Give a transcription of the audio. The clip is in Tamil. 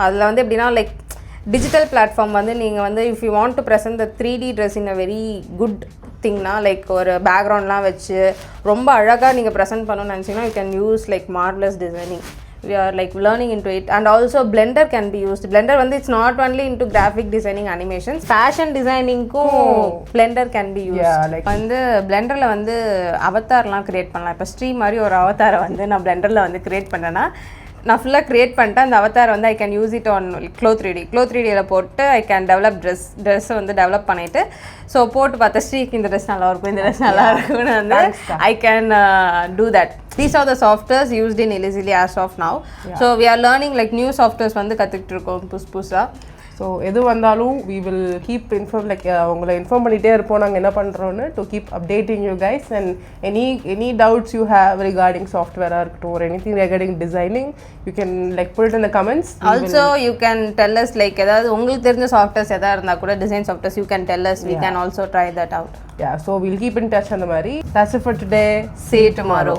அதில் வந்து எப்படின்னா லைக் டிஜிட்டல் பிளாட்ஃபார்ம் வந்து நீங்கள் வந்து if you want to present the 3D dress in a very good திங்னா லைக் ஒரு பேக்ரவுண்ட்லாம் வச்சு ரொம்ப அழகாக நீங்கள் ப்ரெசென்ட் பண்ணணும்னு நினச்சிங்கன்னா you can use like marvellous designing. We are like learning into it, and also Blender can be used. Blender வந்து it's not only into graphic designing animations, fashion designing க்கும் Blender can be used. வந்து Blenderல வந்து அவதார்லாம் கிரியேட் பண்ணலாம். இப்போ ஸ்ரீ மாதிரி ஒரு அவதாரை வந்து நான் Blenderல வந்து கிரியேட் பண்ணேன்னா நான் ஃபுல்லாக க்ரியேட் பண்ணிட்டேன். அந்த அவதார் வந்து I can use it on Clo3D போட்டு ஐ கேன் டெவலப் ட்ரெஸ்ஸை வந்து டெவலப் பண்ணிவிட்டு ஸோ போட்டு பார்த்தா ஸ்ரீக்கு இந்த ட்ரெஸ் நல்லாயிருக்கும், இந்த ட்ரெஸ் நல்லா இருக்கும்னு வந்து I can do that. These are the softwares used in Ilizili as of now. So we are learning like new softwares வந்து கற்றுக்கிட்டு இருக்கோம் புதுசாக. ஸோ எது வந்தாலும் we will keep உங்களை இன்ஃபார்ம் பண்ணிகிட்டே இருப்போம் நாங்கள் என்ன பண்ணுறோன்னு to keep updating you guys, and any doubts you have regarding software இருக்கட்டும் or anything regarding designing you can like put it in the comments. Also you can tell us like ஏதாவது உங்களுக்கு தெரிஞ்ச softwares எதாவது இருந்தால் கூட design softwares you can tell us. We can also try that out. Yeah, so we'll keep in touch அந்த மாதிரி. That's it for today. See you tomorrow.